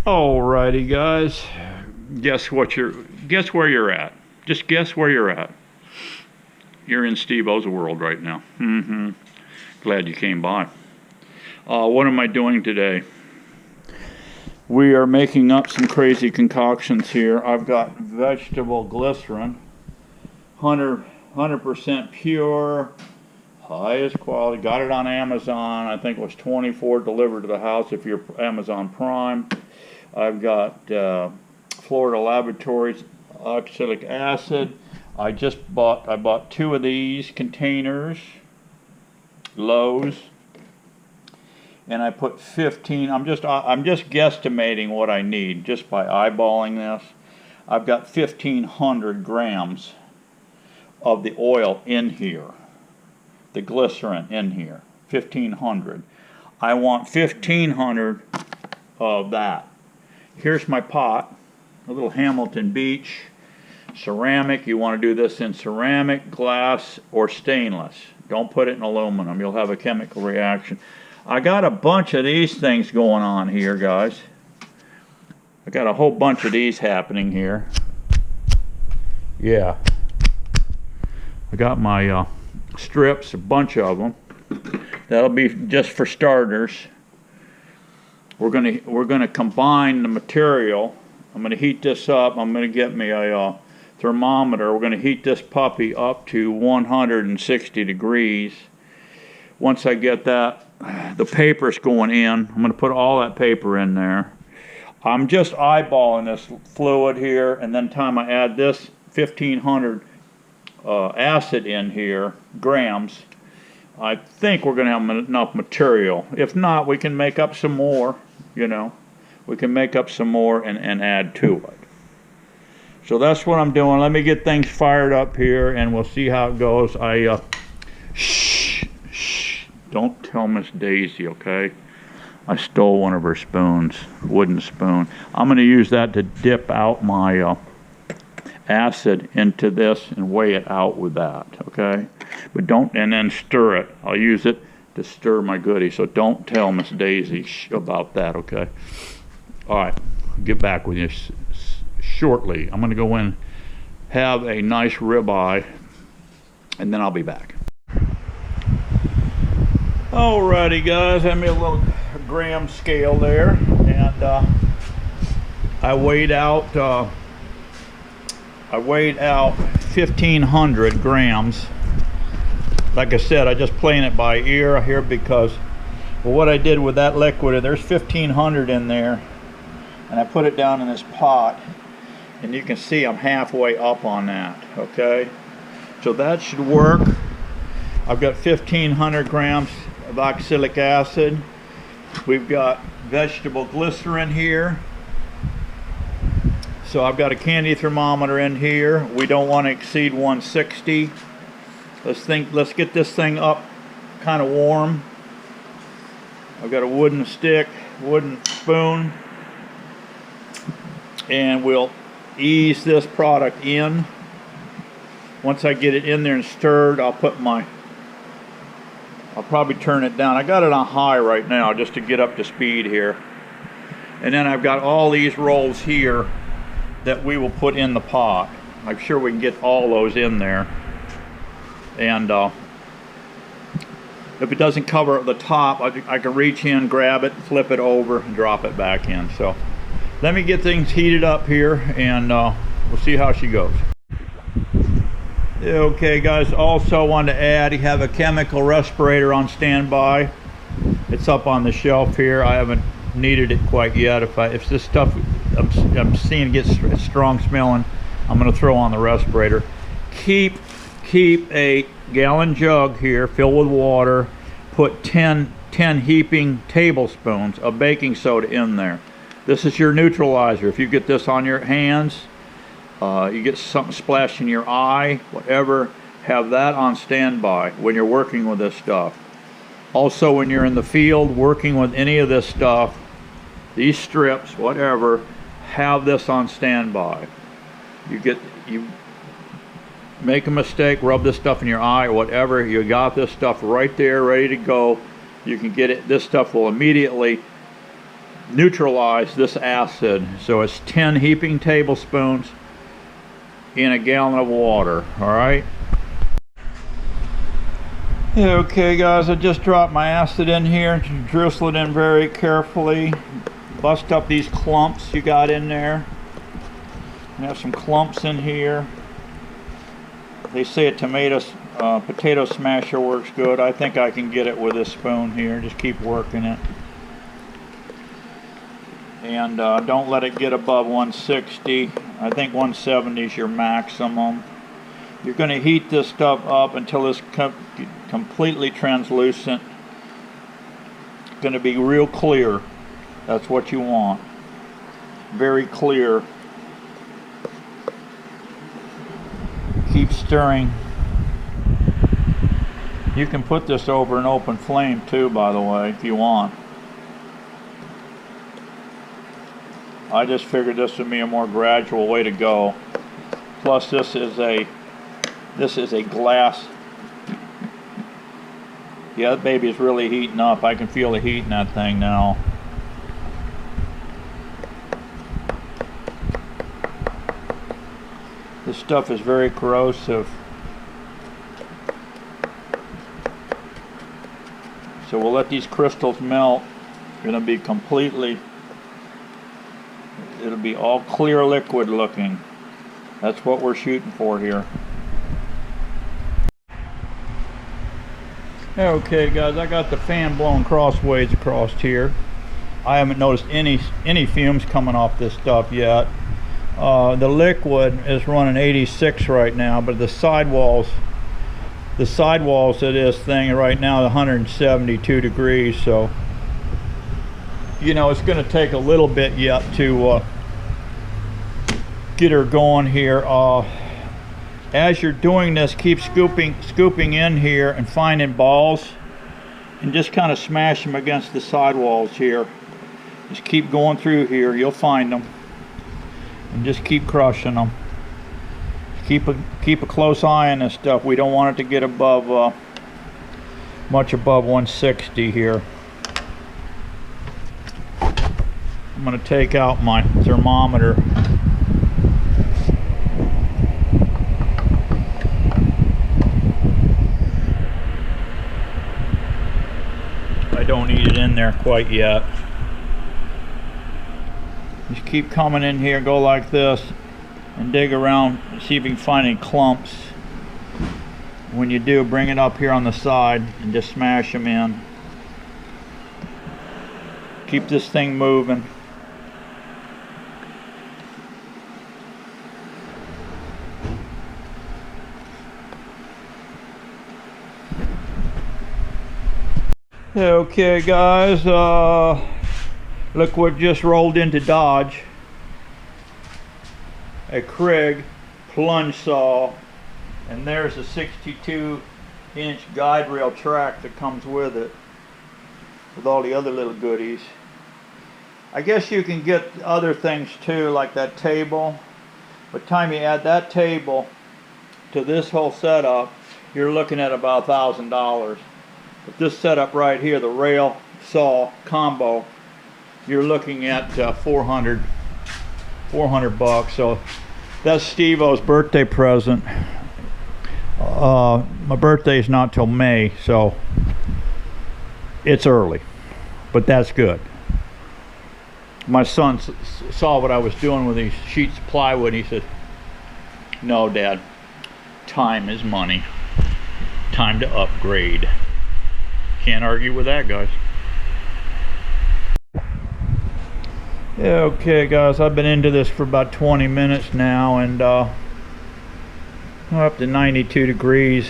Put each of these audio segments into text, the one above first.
Alrighty, guys. Guess where you're at. Just guess where you're at. You're in Steve-O's world right now. Glad you came by. What am I doing today? We are making up some crazy concoctions here. I've got vegetable glycerin, 100% pure, highest quality. Got it on Amazon. I think it was $24 delivered to the house if you're Amazon Prime. I've got Florida Laboratories oxalic acid. I bought 2 of these containers, Lowe's, and I put 15. I'm just guesstimating what I need just by eyeballing this. I've got 1,500 grams of the oil in here, the glycerin in here, 1,500. I want 1,500 of that. Here's my pot, a little Hamilton Beach, ceramic. You want to do this in ceramic, glass, or stainless. Don't put it in aluminum. You'll have a chemical reaction. I got a bunch of these things going on here, guys. I got a whole bunch of these happening here. Yeah. I got my strips, a bunch of them. That'll be just for starters. We're gonna combine the material. I'm gonna heat this up. I'm gonna get me a thermometer. We're gonna heat this puppy up to 160 degrees. Once I get that, the paper's going in. I'm gonna put all that paper in there. I'm just eyeballing this fluid here, and then time I add this 1,500 acid in here, grams, I think we're going to have enough material. If not, we can make up some more, you know. We can make up some more and add to it. So that's what I'm doing. Let me get things fired up here, and we'll see how it goes. Shh, don't tell Miss Daisy, okay? I stole one of her spoons, wooden spoon. I'm going to use that to dip out my acid into this and weigh it out with that, okay? But don't, and then stir it. I'll use it to stir my goodie, so don't tell Miss Daisy about that, okay? All right, I'll get back with you shortly. I'm going to go in, have a nice ribeye, and then I'll be back. Alrighty, guys, have me a little gram scale there, and I weighed out 1,500 grams. Like I said, I just playing it by ear here because, well, what I did with that liquid, there's 1,500 in there, and I put it down in this pot, and you can see I'm halfway up on that, okay? So that should work. I've got 1,500 grams of oxalic acid. We've got vegetable glycerin here. So I've got a candy thermometer in here. We don't want to exceed 160. Let's get this thing up kind of warm. I've got a wooden stick, wooden spoon, and we'll ease this product in. Once I get it in there and stirred, I'll probably turn it down. I got it on high right now just to get up to speed here. And then I've got all these rolls here that we will put in the pot. I'm sure we can get all those in there. And if it doesn't cover the top, I can reach in, grab it, flip it over, and drop it back in. So let me get things heated up here, and we'll see how she goes. Okay, guys, also want to add, you have a chemical respirator on standby. It's up on the shelf here. I haven't needed it quite yet. If this stuff I'm seeing gets strong smelling, I'm going to throw on the respirator. Keep a gallon jug here filled with water. Put 10 heaping tablespoons of baking soda in there. This is your neutralizer. If you get this on your hands, you get something splashed in your eye, whatever, have that on standby when you're working with this stuff. Also, when you're in the field working with any of this stuff, these strips, whatever, have this on standby. You make a mistake, rub this stuff in your eye or whatever, you got this stuff right there ready to go. You can get it. This stuff will immediately neutralize this acid. So it's 10 heaping tablespoons in a gallon of water. All right. Okay guys, I just dropped my acid in here. Drizzle it in very carefully. Bust up these clumps you got in there. I have some clumps in here. They say a potato smasher works good. I think I can get it with this spoon here. Just keep working it. And don't let it get above 160. I think 170 is your maximum. You're going to heat this stuff up until it's completely translucent. It's going to be real clear. That's what you want. Very clear. Keep stirring. You can put this over an open flame too, by the way, if you want. I just figured this would be a more gradual way to go. Plus this is a glass. Yeah, that baby is really heating up. I can feel the heat in that thing now. This stuff is very corrosive. So we'll let these crystals melt. It'll be it'll be all clear liquid looking. That's what we're shooting for here. Okay guys, I got the fan blowing crossways across here. I haven't noticed any fumes coming off this stuff yet. The liquid is running 86 right now, but the sidewalls of this thing right now are 172 degrees. So you know it's going to take a little bit yet to get her going here. As you're doing this, keep scooping in here and finding balls and just kind of smash them against the sidewalls here. Just keep going through here, you'll find them, and just keep crushing them. Keep a close eye on this stuff. We don't want it to get above much above 160 here. I'm going to take out my thermometer. I don't need it in there quite yet. Just keep coming in here, go like this, and dig around, see if you can find any clumps. When you do, bring it up here on the side and just smash them in. Keep this thing moving. Okay guys, liquid just rolled into Dodge. A Krig plunge saw, and there's a 62-inch guide rail track that comes with it, with all the other little goodies. I guess you can get other things too, like that table. By the time you add that table to this whole setup, you're looking at about $1,000. But this setup right here, the rail saw combo, you're looking at 400 bucks. So that's Steve-O's birthday present. My birthday is not till May, so it's early, but that's good. My son saw what I was doing with these sheets of plywood. He said, "No, Dad, time is money. Time to upgrade." Can't argue with that, guys. Okay guys, I've been into this for about 20 minutes now, and I'm up to 92 degrees.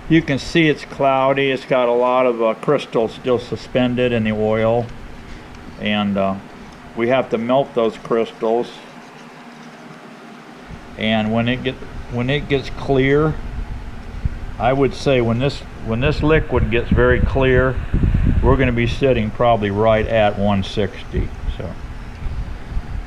You can see it's cloudy. It's got a lot of crystals still suspended in the oil, and we have to melt those crystals. And when it gets clear, I would say when this liquid gets very clear, we're going to be sitting probably right at 160. So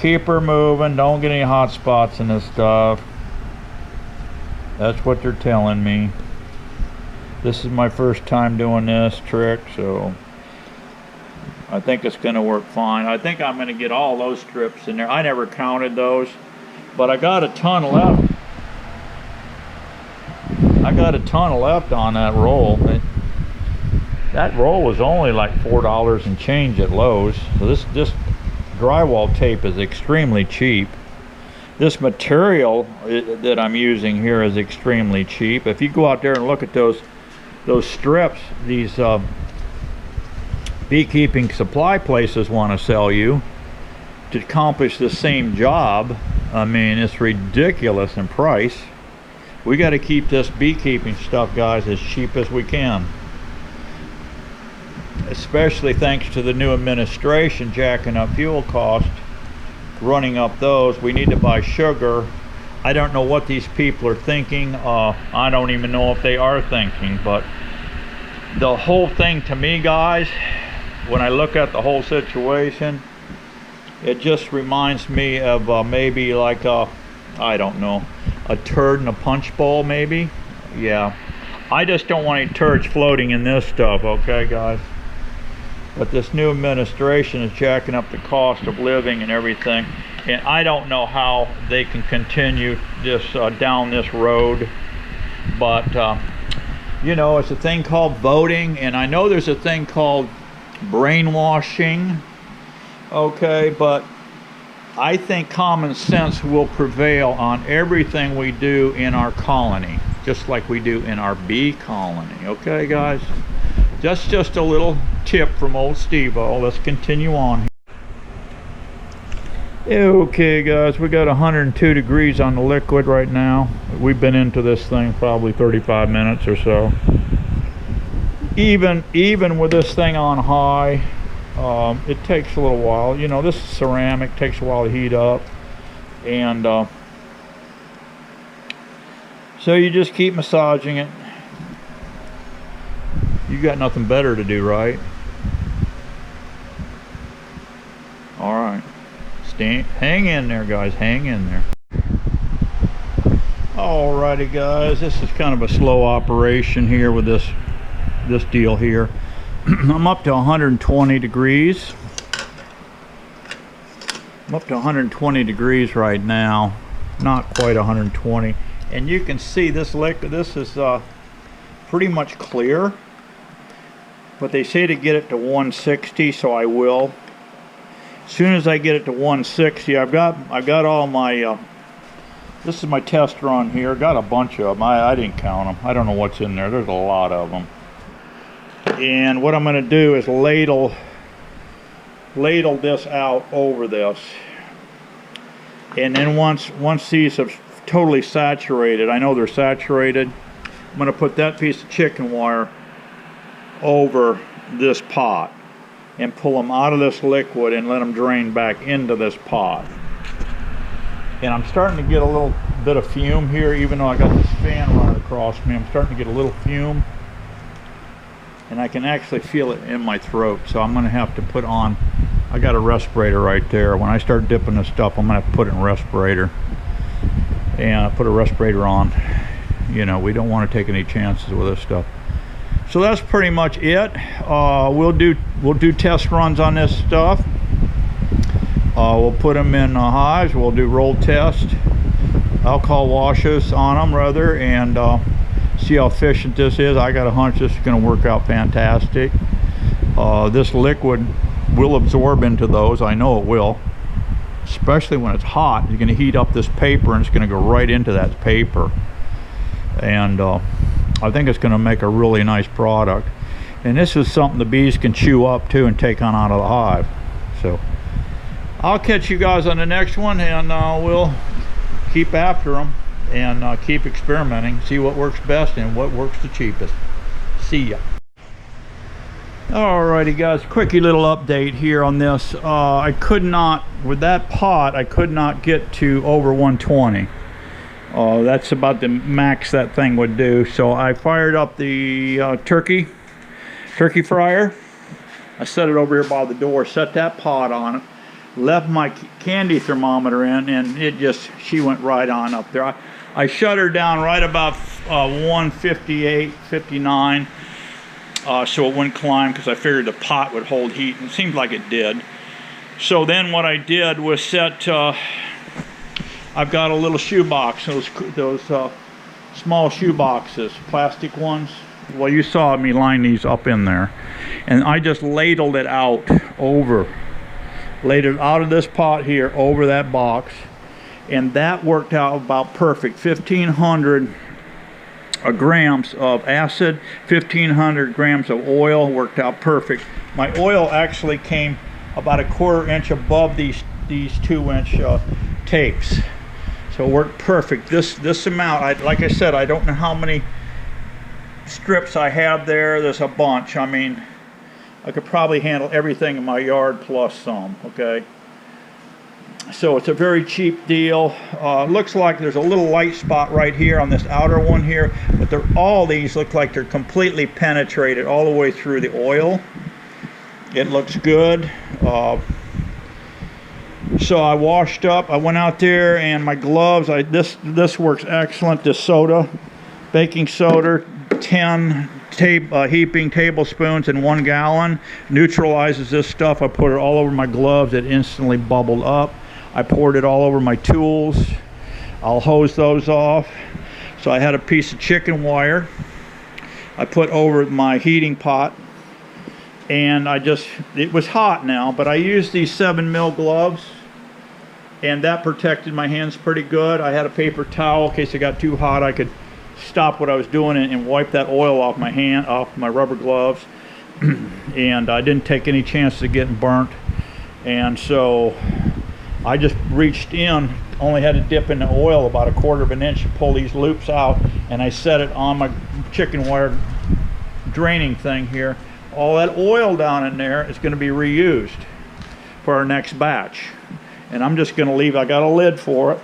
keep her moving. Don't get any hot spots in this stuff. That's what they're telling me. This is my first time doing this trick, so I think it's going to work fine. I think I'm going to get all those strips in there. I never counted those, but I got a ton left. I got a ton left on that roll. That roll was only like $4 and change at Lowe's. So this drywall tape is extremely cheap. This material that I'm using here is extremely cheap. If you go out there and look at those strips, these beekeeping supply places want to sell you to accomplish the same job. I mean, it's ridiculous in price. We got to keep this beekeeping stuff, guys, as cheap as we can. Especially thanks to the new administration jacking up fuel costs, running up those. We need to buy sugar. I don't know what these people are thinking. I don't even know if they are thinking, but the whole thing to me, guys, when I look at the whole situation, it just reminds me of maybe like I don't know, a turd in a punch bowl maybe. Yeah, I just don't want any turds floating in this stuff, okay guys? But this new administration is jacking up the cost of living and everything, and I don't know how they can continue this down this road. But you know, it's a thing called voting, and I know there's a thing called brainwashing, okay, but I think common sense will prevail on everything we do in our colony, just like we do in our bee colony, okay guys? Just a little tip from old Steve-O. Let's continue on. Okay guys, we got 102 degrees on the liquid right now. We've been into this thing probably 35 minutes or so. Even with this thing on high, it takes a little while. You know, this is ceramic, takes a while to heat up, and so you just keep massaging it. You got nothing better to do, right? All right, hang in there guys, hang in there. Alrighty guys, this is kind of a slow operation here with this deal here. I'm up to 120 degrees. I'm up to 120 degrees right now, not quite 120, and you can see this liquid, this is pretty much clear, but they say to get it to 160, so I will. As soon as I get it to 160, I've got all my this is my test run here. Got a bunch of them. I didn't count them. I don't know what's in there. There's a lot of them. And what I'm going to do is ladle this out over this, and then once these have totally saturated, I know they're saturated, I'm going to put that piece of chicken wire over this pot and pull them out of this liquid and let them drain back into this pot. And I'm starting to get a little bit of fume here, even though I got this fan running across me. I'm starting to get a little fume, and I can actually feel it in my throat. So I'm going to have to put on, I got a respirator right there. When I start dipping this stuff, I'm going to have to put it in a respirator, and I put a respirator on. You know, we don't want to take any chances with this stuff. So that's pretty much it. We'll do test runs on this stuff. We'll put them in hives. We'll do roll test, alcohol washes on them rather, and see how efficient this is. I got a hunch this is going to work out fantastic. This liquid will absorb into those. I know it will, especially when it's hot. You're going to heat up this paper, and it's going to go right into that paper. And I think it's going to make a really nice product. And this is something the bees can chew up too and take on out of the hive. So I'll catch you guys on the next one, and we'll keep after them and keep experimenting, see what works best and what works the cheapest. See ya. Alrighty guys, quickie little update here on this. I could not, with that pot, I could not get to over 120. That's about the max that thing would do. So I fired up the turkey fryer. I set it over here by the door, set that pot on it, left my candy thermometer in, and she went right on up there. I shut her down right about 158, 59, so it wouldn't climb, because I figured the pot would hold heat, and it seemed like it did. So then what I did was set, I've got a little shoe box, those small shoe boxes, plastic ones. Well, you saw me line these up in there, and I just ladled it out laid it out of this pot here over that box, and that worked out about perfect. 1,500 grams of acid, 1,500 grams of oil, worked out perfect. My oil actually came about a 1/4 inch above these 2-inch tapes, so it worked perfect. This amount, like I said, I don't know how many strips I have there. There's a bunch. I mean, I could probably handle everything in my yard plus some. Okay, so it's a very cheap deal. Looks like there's a little light spot right here on this outer one here, but all these look like they're completely penetrated all the way through the oil. It looks good. So I washed up. I went out there, and my gloves, this works excellent. This soda, baking soda, 10 heaping tablespoons in 1 gallon, neutralizes this stuff. I put it all over my gloves. It instantly bubbled up. I poured it all over my tools. I'll hose those off. So I had a piece of chicken wire I put over my heating pot, and it was hot now, but I used these 7mm gloves, and that protected my hands pretty good. I had a paper towel in case it got too hot. I could stop what I was doing and wipe that oil off my hand, off my rubber gloves. And I didn't take any chances of getting burnt. And so I just reached in, only had to dip in the oil about a 1/4 of an inch to pull these loops out, and I set it on my chicken wire draining thing here. All that oil down in there is going to be reused for our next batch. And I'm just going to leave, I got a lid for it.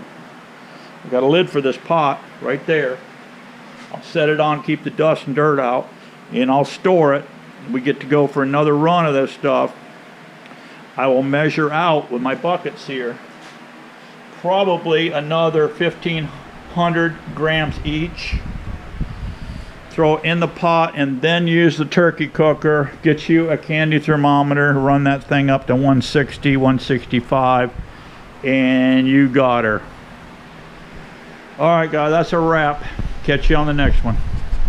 I got a lid for this pot right there. I'll set it on, keep the dust and dirt out, and I'll store it. We get to go for another run of this stuff. I will measure out with my buckets here probably another 1,500 grams each. Throw it in the pot, and then use the turkey cooker. Get you a candy thermometer, run that thing up to 160, 165, and you got her. All right, guys, that's a wrap. Catch you on the next one.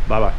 Bye-bye.